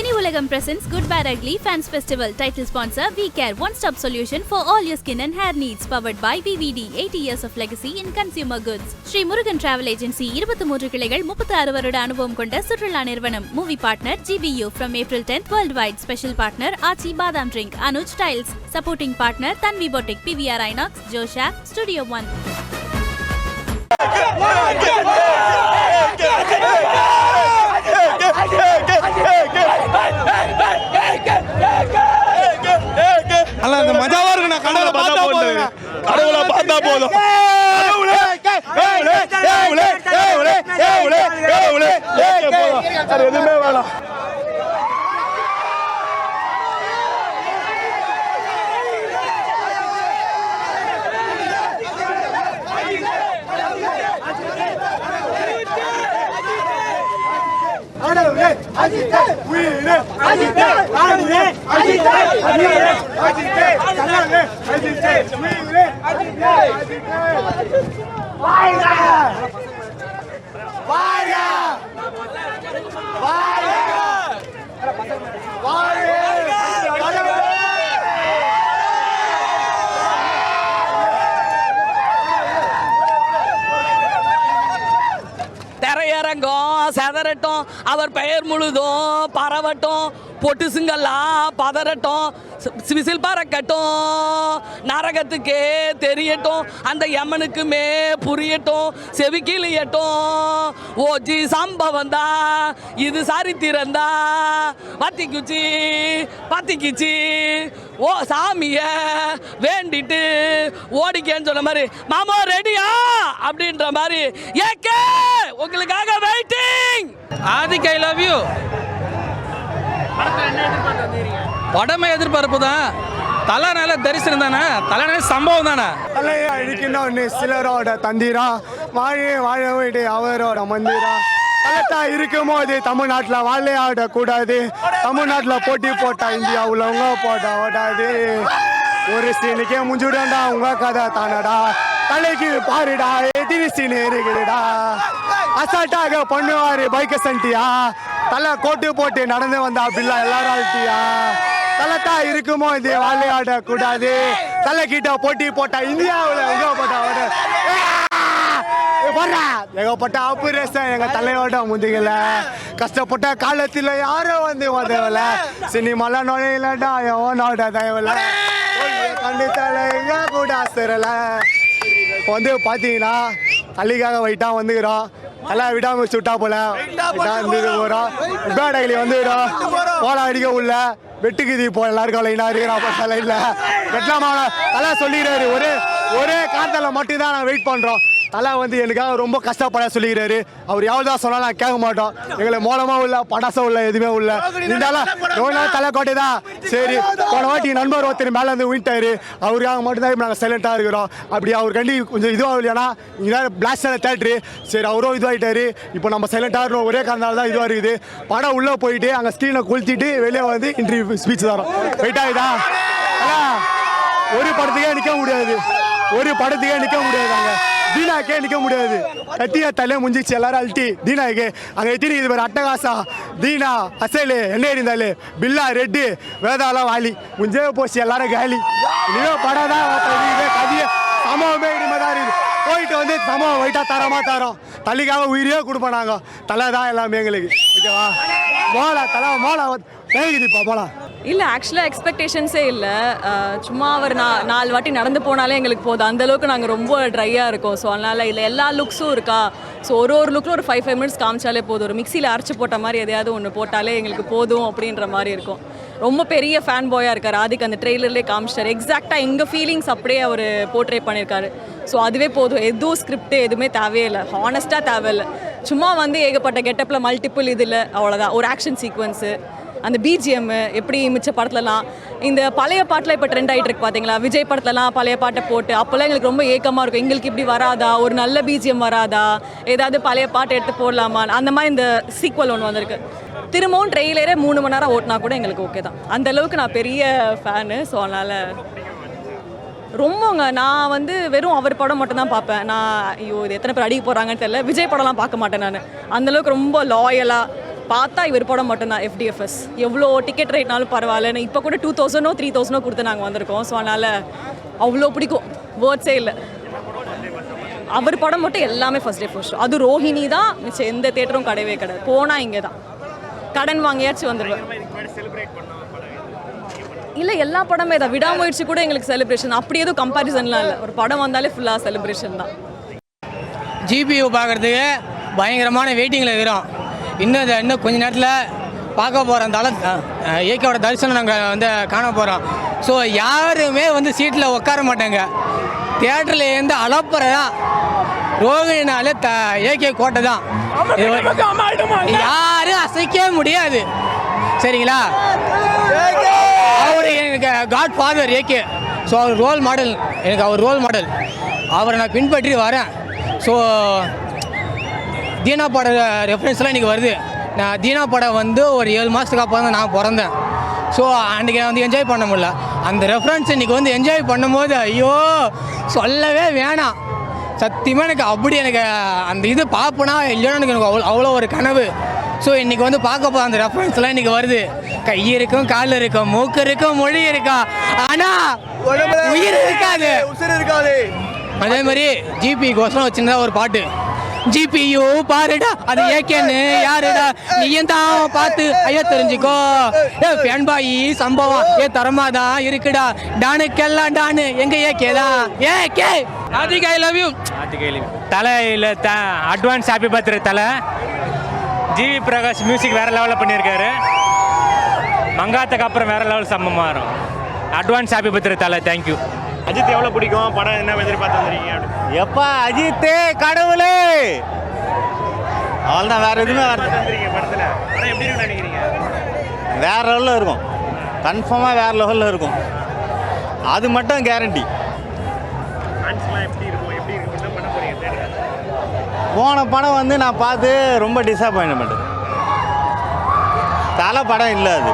Cine Ulagam presents Good Bad Ugly Fans Festival. Title sponsor VCare, one-stop solution for all your skin and hair needs. Powered by VVD, 80 years of legacy in consumer goods. Sri Murugan Travel Agency, 23 கிளைகள் 36 வருட அனுபவம் கொண்ட சுற்றுலா நிறுவனம். Movie partner GBU from April 10th worldwide. Special partner Achi Badam Drink, Anuj Tiles. Supporting partner Tanvi Boutique, PVR Inox, Josha, Studio One. அல்ல இந்த மஜாவா இருக்கு. நான் கடவுளை பார்த்தா போதும், கடவுளை பார்த்தா போதும். எதுவுமே வேணாம். திரையரங்கம் செதறட்டும், அவர் பெயர் முழுதும் பரவட்டும், பொட்டுசுங்கெல்லாம் பதறட்டும், விசில் பறக்கட்டும், நரகத்துக்கே தெரியட்டும், அந்த யமனுக்குமே புரியட்டும், செவிக்கிளியட்டும். ஓஜி சம்பவம் தான் இது, சரித்திரம் தான். பத்திக்குச்சி ஓ சாமிய வேண்டிட்டு ஓடிக்கேன்னு சொன்ன மாதிரி, மாமா ரெடியா அப்படின்ற மாதிரி ஏக்கே உங்களுக்காக waiting. Adhik I love you. உடமை எதிர்பார்ப்பு தான். தலை நல்ல தரிசனம் தானே, தலை நல்ல சம்பவம் தானே. தலையை அழிக்கணும்னு சிலரோட தந்திரா, வாழ வீடு அவரோட மந்திரா. கலெக்டா இருக்கும் போது தமிழ்நாட்டில் வாழையாட கூடாது, தமிழ்நாட்டில் போட்டி போட்டா இந்தியா உள்ளவங்க போட்டா ஓடாது. ஒரு சீனுக்கே முஞ்சுடா உங்க கதை தானடா, தலைக்கு பாருடா எதிரி சீனு இருக்குடா. அசால்ட்டாக பண்ணுவாரு பைக்க சண்டியா, தலை கோட்டு போட்டு நடந்து வந்தா பிள்ளை எல்லாரும் அழட்டியா. தலைத்தா இருக்குமோ இது வாழையாட கூடாது, தலை கிட்ட போட்டி போட்டா இந்தியாவில் எங்க போட்டா ஏகப்பட்ட ஆபரேஷன் எங்க தலையோட முதுகல. கஷ்டப்பட்ட காலத்துல யாரும் வந்து உதவல, சினிமால நுழையிலடா எவனோட தயவுல. கண்டு தலைங்க கூட சிறல வந்து பாத்தீங்கன்னா தள்ளிக்காக வைட்டா வந்துக்கிறோம். எல்லாம் விடாம சுட்டா போல போறோம். விபாடகிலி வந்துடும் போல அடிக்க உள்ள வெட்டுக்குதி போ எல்லாருக்கும் லைனா இருக்கிறா லைன்ல வெட்டலாமா தலை சொல்லிடுறாரு. ஒரே காலத்துல மட்டும்தான் நாங்கள் வெயிட் பண்றோம். தலை வந்து எனக்காக ரொம்ப கஷ்டப்பட சொல்லிக்கிறாரு. அவர் எவ்வளோதான் சொன்னாலும் நான் கேட்க மாட்டோம். எங்களை மூலமா உள்ள படாசம் உள்ள எதுவுமே உள்ள இருந்தாலும் எவ்வளோ நாள் தலை கோட்டை தான். சரி, போன வாட்டி நண்பர் ஒருத்தர் மேலே வந்து விட்டாரு, அவருக்காக மட்டும்தான் இப்போ நாங்கள் சைலண்டாக இருக்கிறோம். அப்படி அவர் கண்டி கொஞ்சம் இதுவாக இல்லையானா இங்கே பிளாஸ்டான தேட்ரு. சரி, அவரும் இதுவாகிட்டாரு. இப்போ நம்ம சைலண்டாக இருக்கணும், ஒரே காரணத்தால் தான் இதுவாக இருக்குது. படம் உள்ளே போயிட்டு அங்கே ஸ்க்ரீனை கொளுத்திட்டு வெளியே வந்து இன்டர்வியூ ஸ்பீச் தரோம். வெயிட் ஆகுதா? ஒரு படத்துக்கே நிற்க முடியாது, அங்கே தீனாக்கே நிற்க முடியாது. கட்டியா தலை முடிஞ்சிச்சு எல்லாரும் அல்ட்டி தீனாக்கு அங்கே எத்தினி இது பேர் அட்டகாசா தீனா அசேலு என்ன இருந்தாலு பில்லா ரெட்டு வேதாலாம் வாலி முஞ்சே போச்சு எல்லாரும் காலி. இனிமே படம் தான் கதிய சமமே இனிமேதான் இருக்குது. போயிட்டு வந்து சமம் வைட்டா தரோம். தள்ளிக்காக உயிரியே கொடுப்போம் நாங்கள். தலை தான் எல்லாமே எங்களுக்கு. ஓகேவா? மோளா தலை மோளா கேக்குதுப்பா போலாம். இல்லை, ஆக்சுவலாக எக்ஸ்பெக்டேஷன்ஸே இல்லை. சும்மா அவர் 4 வாட்டி நடந்து போனாலே எங்களுக்கு போதும். அந்தளவுக்கு நாங்கள் ரொம்ப ட்ரையாக இருக்கோம். ஸோ அதனால் இல்லை எல்லா லுக்ஸும் இருக்கா. ஸோ ஒரு லுக்கில் ஒரு 5 மினிட்ஸ் காமிச்சாலே போதும். ஒரு மிக்சியில் அரைச்சி போட்ட மாதிரி எதையாவது ஒன்று போட்டாலே எங்களுக்கு போதும் அப்படின்ற மாதிரி இருக்கும். ரொம்ப பெரிய ஃபேன் பாயாக இருக்கார் ஆதிக். அந்த ட்ரெய்லர்லேயே காமிச்சிட்டார். எக்ஸாக்டாக எங்கள் ஃபீலிங்ஸ் அப்படியே அவர் போர்ட்ரே பண்ணியிருக்காரு. ஸோ அதுவே போதும். எதுவும் ஸ்கிரிப்ட் எதுவுமே தேவையில்லை, ஹானஸ்ட்டாக தேவையில்லை. சும்மா வந்து ஏகப்பட்ட கெட்டப்பில் மல்டிபிள் இதில் அவ்வளோதான். ஒரு ஆக்ஷன் சீக்வன்ஸு, அந்த பிஜிஎம் எப்படி மிச்ச படத்துலலாம் இந்த பழைய பாட்டில் இப்போ ட்ரெண்ட் ஆகிட்டு இருக்கு பார்த்தீங்களா. விஜய் படத்துலலாம் பழைய பாட்டை போட்டு அப்போல்லாம் எங்களுக்கு ரொம்ப ஏக்கமாக இருக்கும். எங்களுக்கு இப்படி வராதா, ஒரு நல்ல பிஜிஎம் வராதா, ஏதாவது பழைய பாட்டை எடுத்து போடலாமா, அந்த மாதிரி இந்த சீக்வல் ஒன்று வந்திருக்கு. திரும்பவும் ட்ரெயிலரே 3 மணி நேரம் ஓட்டினா கூட எங்களுக்கு ஓகே தான். அந்தளவுக்கு நான் பெரிய ஃபேனு. ஸோ அதனால் ரொம்பங்க நான் வந்து வெறும் அவர் படம் மட்டும்தான் பார்ப்பேன். நான் ஐயோ இது எத்தனை பேர் அடிக்க போகிறாங்கன்னு தெரியல. விஜய் படம்லாம் பார்க்க மாட்டேன் நான். அந்தளவுக்கு ரொம்ப லாயலாக பார்த்தா இவர் படம் மட்டும்தான் FDFS. எவ்வளோ டிக்கெட் ரேட்னாலும் பரவாயில்லன்னு இப்போ கூட 2000 3000 கொடுத்து நாங்கள் வந்திருக்கோம். ஸோ அதனால் அவ்வளோ பிடிக்கும், வேர்ட்ஸே இல்லை. அவர் படம் மட்டும் எல்லாமே ஃபர்ஸ்ட் டே ஃபர்ஸ்ட் ஷோ. அது ரோஹிணி தான், மிச்சம் எந்த தேட்டரும் கிடையவே கிடையாது. போனால் இங்கே தான் கடன் வாங்கியாச்சும் வந்துடுவேன். இல்லை, எல்லா படமே தான். விடாமுயற்சி கூட எங்களுக்கு செலிப்ரேஷன், அப்படி எதுவும் கம்பேரிசன்லாம் இல்லை. ஒரு படம் வந்தாலே ஃபுல்லாக செலிப்ரேஷன் தான். GPU பார்க்குறதுக்கு பயங்கரமான வெயிட்டிங்கில் இருக்கிறோம். இன்னும் கொஞ்ச நேரத்தில் பார்க்க போகிறோம். ஏகேவோட தரிசனம் நாங்கள் வந்து காண போகிறோம். ஸோ யாருமே வந்து சீட்டில் உட்கார மாட்டாங்க. தியேட்டரில் இருந்து அலப்புறதா ரோகிணினாலே ஏகே கோட்டை தான். யாரும் அசைக்கவே முடியாது. சரிங்களா? அவர் எனக்கு காட் ஃபாதர் ஏகே. ஸோ அவர் ரோல் மாடல், எனக்கு அவர் ரோல் மாடல். அவரை நான் பின்பற்றி வரேன். ஸோ தீனா பட ரெஃபரன்ஸ்லாம் இன்றைக்கி வருது. நான் தீனா படம் வந்து ஒரு 7 மாதத்துக்கு அப்புறம் தான் நான் பிறந்தேன். ஸோ அன்றைக்கி நான் வந்து என்ஜாய் பண்ண முடியல. அந்த ரெஃபரன்ஸ் இன்றைக்கி வந்து என்ஜாய் பண்ணும்போது ஐயோ சொல்லவே வேணாம். சத்தியமாக எனக்கு அந்த இது பார்ப்பனா இல்லைன்னா எனக்கு அவ்வளோ ஒரு கனவு. ஸோ இன்றைக்கி வந்து பார்க்க போகிற அந்த ரெஃபரன்ஸ்லாம் இன்றைக்கி வருது. கை இருக்கும், கால் இருக்கும், மூக்கு இருக்கும், மொழி இருக்கும், ஆனால் உயிர் இருக்காது. அதே மாதிரி GPU வச்சுருந்தா ஒரு பாட்டு, GPU பாருடா அது ஏகேன்னு யாருடா நீயும் தான் பார்த்து ஐயோ தெரிஞ்சுக்கோ. ஃபேன்பாயி சம்பவம் தரமாதான் இருக்குடா. டானுக்கெல்லாம் டானு எங்க ஏகேதான். AK Adhik I love you. தலையில் அட்வான்ஸ் ஹாப்பி பர்த்டே தலை. ஜிவி பிரகாஷ் மியூசிக் வேறு லெவலில் பண்ணியிருக்காரு. மங்காத்துக்கு அப்புறம் வேறு லெவல் சம்பவமாக வரும். அட்வான்ஸ் ஹாப்பி பர்த்டே தலை. தேங்க்யூ. அஜித் எவ்வளோ பிடிக்கும்? படம் என்ன எதிர்பார்த்து வந்துருக்கீங்க? எப்பா அஜித்தே கடவுளே, அவ்வளோதான். வேறு எதுவுமே வந்துருக்கீங்க படத்தில். படம் எப்படி இருக்குன்னு நினைக்கிறீங்க? வேறு லெவலில் இருக்கும். கன்ஃபார்மாக வேறு லெவலில் இருக்கும். அது மட்டும் கேரண்டி. டான்ஸ்லாம் எப்படி இருக்கும்? என்ன பண்ண போகிறீங்க? போன படம் வந்து நான் பார்த்து ரொம்ப டிசப்பாயின்மெண்ட். தலை படம் இல்லை அது.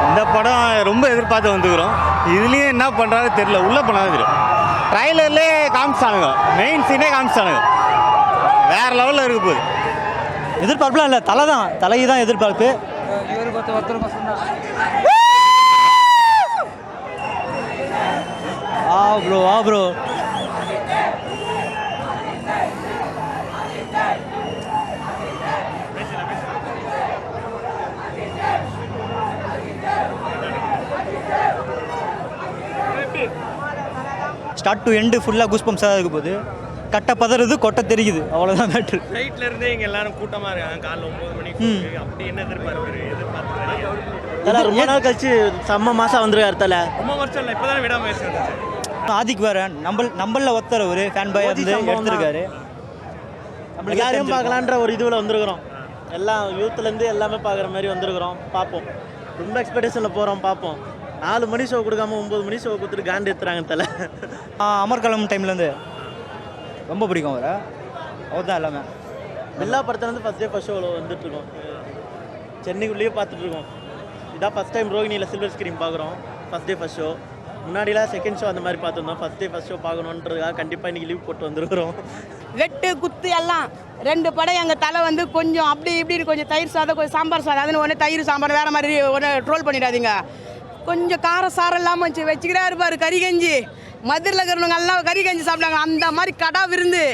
இந்த படம் ரொம்ப எதிர்பார்த்து வந்துக்கிறோம். இதுலேயும் என்ன பண்ணுறாரு தெரியல. உள்ளே பண்ணாலும் தெரியும். ட்ரைலர்லேயே காமிச்சானுங்க, மெயின் சீனே காமிச்சானுங்க. வேறு லெவலில் இருக்க போகுது. எதிர்பார்ப்புலாம் இல்லை, தலை தான். தலைக்கு தான் எதிர்பார்ப்பு. ப்ரோ ஸ்டார்ட் டு எண்டு ஃபுல்லாக கூஸ் பம்ப்ஸாக இருக்க போகுது. கட்டை பதறது, கொட்டை தெரியுது, அவ்வளோதான் மேட்ரு. நைட்ல இருந்தே இங்கே எல்லாரும் கூட்டமாக இருக்காங்க. காலைல 9 மணிக்கு. அப்படி என்ன எதிர்பார்த்து? ரொம்ப நாள் கழிச்சு செம்ம மாதம் வந்துருக்காரு தலை. ரொம்ப வருஷம் இல்லை, இப்போ தானே விடாமுயற்சி வந்துச்சு. ஆதிக் வேற நம்மளில் ஒருத்தர் ஒரு ஃபேன் பாய் வந்து எடுத்துருக்காரு. நம்மளுக்கு யாரையும் பார்க்கலான்ற ஒரு இதுவில் வந்துருக்குறோம். எல்லாம் யூத்துலேருந்து எல்லாமே பார்க்குற மாதிரி வந்துருக்குறோம். பார்ப்போம். ரொம்ப எக்ஸ்பெக்டேஷனில் போகிறோம். பார்ப்போம். 4 மணி ஷோ கொடுக்காம 9 மணி ஷோ கொடுத்துட்டு காண்டு எடுத்துறாங்க தலை. அமர்கலம் டைம்லேருந்து ரொம்ப பிடிக்கும் அவரை. அவர் தான் எல்லாமே. எல்லா படத்துலேருந்து ஃபஸ்ட் டே ஃபஸ்ட் ஷோவில் வந்துட்டுருக்கோம். சென்னைக்குள்ளேயே பார்த்துட்ருக்கோம். இதான் ஃபஸ்ட் டைம் ரோகிணியில் சில்வர் ஸ்க்ரீன் பார்க்குறோம். First day first show. முன்னாடிலாம் செகண்ட் ஷோ அந்த மாதிரி பார்த்துருந்தோம். ஃபஸ்ட் டே ஃபஸ்ட் ஷோ பார்க்கணுன்றதுக்காக கண்டிப்பாக இன்றைக்கி லீவ் போட்டு வந்துருக்குறோம். வெட்டு குத்து எல்லாம் 2 படம் எங்கள் தலை வந்து கொஞ்சம் அப்படி இப்படின்னு கொஞ்சம் தயிர் சாதம், கொஞ்சம் சாம்பார் சாதம், அதுன்னு ஒன்று தயிர் சாம்பார் வேறு மாதிரி ஒன்று ட்ரோல் பண்ணிடாதீங்க. கொஞ்சம் காரம் சாரம் இல்லாமல் வச்சுக்கிறாரு பாரு. கறி கஞ்சி மதுரில் இருக்கிறவங்க எல்லாம் கறி கஞ்சி சாப்பிட்டாங்க. அந்த மாதிரி கடா விருந்து.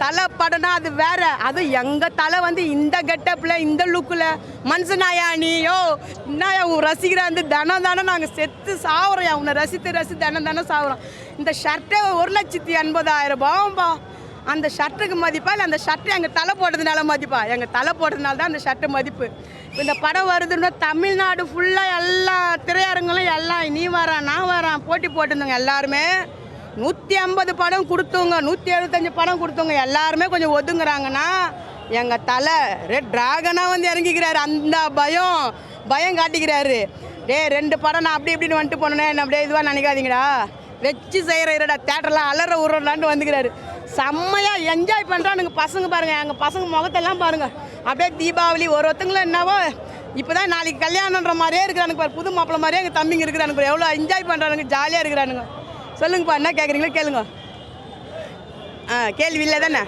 தலை படம்னா அது வேற. அது எங்கள் தலை வந்து இந்த கெட்டப்பில், இந்த லுக்கில் மனுஷனாயா நீயோ என்னயா உன் ரசிக்கிறா வந்து தினம் நாங்கள் செத்து சாவுறோம். உன்னை ரசித்து தினம் சாவுறோம். இந்த ஷர்ட்டே 1,80,000 அந்த ஷர்ட்டுக்கு மதிப்பா இல்லை அந்த ஷர்ட்டு எங்கள் தலை போட்டதுனால மதிப்பா? எங்கள் தலை போட்டதுனால தான் அந்த ஷர்ட்டு மதிப்பு. இந்த படம் வருதுன்னா தமிழ்நாடு ஃபுல்லாக எல்லா திரையரங்களும் எல்லாம் நீ வரான் நான் வரான் போட்டி போட்டிருந்தோங்க. எல்லாருமே 150 படம் கொடுத்தவங்க, 175 படம் கொடுத்தவங்க எல்லாருமே கொஞ்சம் ஒதுங்குறாங்கன்னா எங்கள் தலை ரெட் டிராகனாக வந்து இறங்கிக்கிறாரு. அந்த பயம் காட்டிக்கிறாரு. 2 படம் நான் அப்படி இப்படின்னு வந்துட்டு போனேன், என்ன அப்படியே இதுவாக நினைக்காதீங்கடா, வச்சு செய்கிற இருடா, தேட்டரில் அலற உருளான்ட்டு வந்துக்கிறாரு. செம்மையாக என்ஜாய் பண்ணுறானுங்க பசங்க. பாருங்கள் எங்கள் பசங்க முகத்தெல்லாம் பாருங்கள். அப்படியே தீபாவளி ஒருத்தங்களும் என்னவோ இப்போ தான் நாளைக்கு கல்யாணன்ற மாதிரியே இருக்கிறானுங்க பாரு. புது மாப்பிள்ளை மாதிரியே எங்கள் தம்பிங்க இருக்கிறானுங்க. எவ்வளோ என்ஜாய் பண்ணுறானுங்க, ஜாலியாக இருக்கிறானுங்க. சொல்லுங்கப்பா, என்ன கேட்குறீங்களோ கேளுங்க. கேள்வி இல்லை தானே?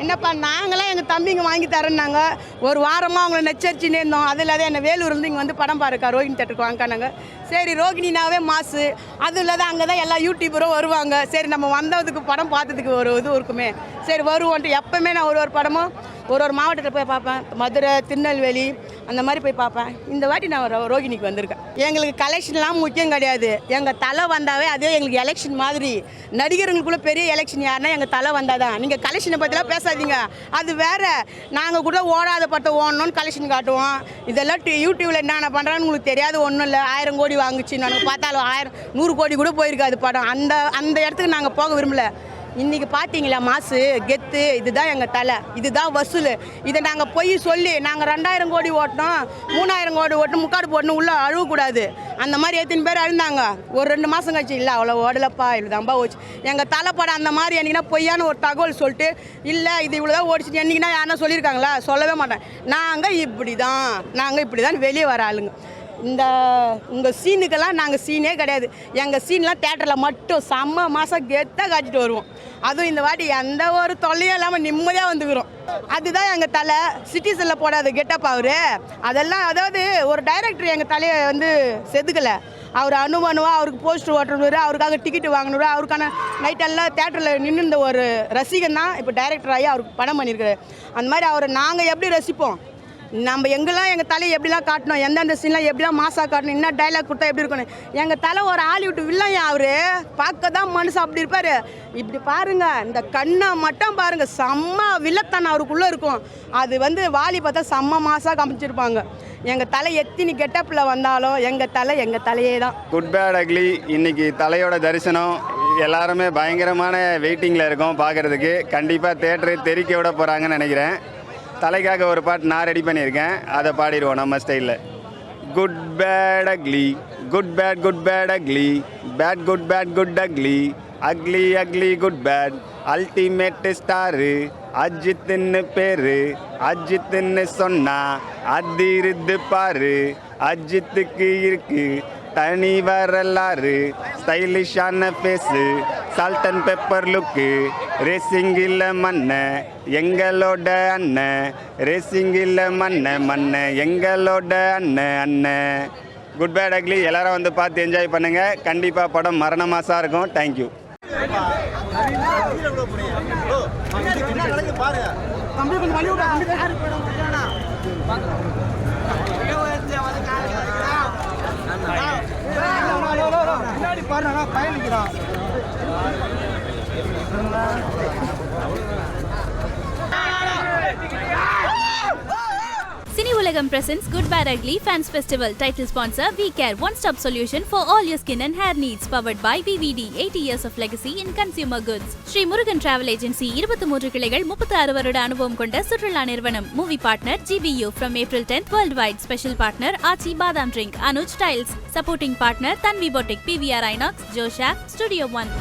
என்னப்பா நாங்களாம் எங்கள் தம்பிங்க வாங்கி தரேன்னாங்க. ஒரு வாரமாக அவங்கள நச்சரிச்சுன்னே இருந்தோம். அது இல்லாத என்ன வேலூர்லேருந்து இங்கே வந்து படம் பாருக்கா ரோகிணி தேட்டருக்கு வாங்கினாங்க. சரி ரோகிணினாவே மாசு, அது இல்லாத அங்கே தான் எல்லா யூடியூபரும் வருவாங்க. சரி நம்ம வந்ததுக்கு படம் பார்த்ததுக்கு ஒரு இது இருக்குமே, சரி வருவோன்ட்டு எப்போவுமே நான் ஒரு படமும் ஒரு மாவட்டத்தில் போய் பார்ப்பேன். மதுரை, திருநெல்வேலி அந்த மாதிரி போய் பார்ப்பேன். இந்த வாட்டி நான் ரோகிணிக்கு வந்திருக்கேன். எங்களுக்கு கலெக்ஷன்லாம் முக்கியம் கிடையாது. எங்கள் தலை வந்தாவே அதே எங்களுக்கு எலெக்ஷன் மாதிரி. நடிகர்களுக்குள்ளே பெரிய எலெக்ஷன் யாருன்னா எங்கள் தலை வந்தால் தான். நீங்கள் கலெக்ஷனை பற்றிலாம் பேசாதீங்க, அது வேறு. நாங்கள் கூட ஓடாத பட்டம் ஓடணும்னு கலெக்ஷன் காட்டுவோம். இதெல்லாம் யூடியூப்பில் என்னென்ன பண்ணுறான்னு உங்களுக்கு தெரியாது. ஒன்றும் இல்லை, 1000 கோடி வாங்குச்சு. நாங்கள் பார்த்தாலும் 100 கோடி கூட போயிருக்காது படம். அந்த இடத்துக்கு நாங்கள் போக விரும்பல. இன்றைக்கி பார்த்தீங்களா மாசு கெத்து, இதுதான் எங்கள் தலை, இதுதான் வசூல். இதை நாங்கள் போய் சொல்லி நாங்கள் 2000 கோடி ஓட்டணும், 3000 கோடி ஓட்டணும், முக்காடு போட்டணும், உள்ளே அழுவக்கூடாது. அந்த மாதிரி எத்தனை பேர் அழுந்தாங்க. ஒரு 2 மாதம் கழிச்சு இல்லை அவ்வளோ ஓடலப்பா, இவ்வளோதான்பா ஓடிச்சு. எங்கள் தலை படம் அந்த மாதிரி என்னைக்குன்னா பொய்யான ஒரு தகவல் சொல்லிட்டு இல்லை இது இவ்வளோதான் ஓடிச்சுட்டு என்னைக்குன்னா யாருன்னா சொல்லியிருக்காங்களா? சொல்லவே மாட்டேன். நாங்கள் இப்படி தான் வெளியே வர ஆளுங்க. உங்கள் சீனுக்கெல்லாம் நாங்கள் சீனே கிடையாது. எங்கள் சீன்லாம் தேட்டரில் மட்டும் செம்ம மாதம் கெத்தாக காட்டிட்டு வருவோம். அதுவும் இந்த வாட்டி எந்த ஒரு தொல்லையும் இல்லாமல் நிம்மதியாக வந்துக்கிறோம். அதுதான் எங்கள் தலை. சிட்டிசனில் போடாத கெட்டப் அவரு. அதெல்லாம் அதாவது ஒரு டைரக்டர் எங்கள் தலையை வந்து செதுக்கலை. அவர் அனுமனுவா அவருக்கு போஸ்டர் ஓட்டுறவர், அவருக்காக டிக்கெட்டு வாங்கினவர், அவருக்கான நைட்டெல்லாம் தேட்டரில் நின்று இந்த ஒரு ரசிகன் தான் இப்போ டைரக்டர் ஆகி அவருக்கு படம் பண்ணியிருக்காரு. அந்த மாதிரி அவரை நாங்கள் எப்படி ரசிப்போம், நம்ம எங்கெல்லாம் எங்கள் தலையை எப்படிலாம் காட்டணும், எந்தெந்த சீன்லாம் எப்படிலாம் மாசாக காட்டணும், என்ன டைலாக் கொடுத்தா எப்படி இருக்கணும். எங்கள் தலை ஒரு ஹாலிவுட் வில்லையா அவர். பார்க்க தான் மனுஷன் அப்படி இருப்பார். இப்படி பாருங்கள், இந்த கண்ணை மட்டும் பாருங்கள், செம்ம வில்லத்தனம் அவருக்குள்ளே இருக்கும். அது வந்து வாலி பார்த்தா செம்ம மாசாக காமிச்சிருப்பாங்க. எங்கள் தலை எத்தினி கெட்டப்பில் வந்தாலும் எங்கள் தலையே தான். குட் பேட் அக்லி இன்னைக்கு தலையோட தரிசனம். எல்லாருமே பயங்கரமான வெயிட்டிங்கில் இருக்கோம் பார்க்குறதுக்கு. கண்டிப்பாக தேட்டரு தெறிக்க விட போகிறாங்கன்னு நினைக்கிறேன். தலைக்காக ஒரு பாட்டு நான் ரெடி பண்ணியிருக்கேன், அதை பாடிடுவோம் நம்ம ஸ்டைலில். Good bad ugly, good bad good bad ugly, bad good ugly, ugly ugly good bad, ultimate star அஜித்துன்னு பேரு. அஜித்துன்னு சொன்னா அதிருது பாரு. அஜித்துக்கு இருக்கு தனி வரலாறு, ஸ்டைலிஷான face, salt and pepper look. ரேசிங்கில் மண்ணை எங்களோட அண்ணன், ரேசிங்கில் மண்ணை எங்களோட அண்ணன். குட் பேட் அக்லி எல்லாரும் வந்து பார்த்து என்ஜாய் பண்ணுங்கள். கண்டிப்பாக படம் மரண மாசாக இருக்கும். Thank you. Cine Ulagam presents Good Bad Ugly Fans Festival. Title sponsor VCare, one-stop solution for all your skin and hair needs. Powered by VVD, 80 years of legacy in consumer goods. Sri Murugan Travel Agency, 23 கிளைகள், 36 வருட அனுபவம் கொண்ட சுற்றுலா நிறுவனம். Movie partner GBU from April 10th worldwide. Special partner Achi Badam Drink, Anuj Tiles. Supporting partner Tanvi Boutique, PVR Inox, Joshak, Studio One.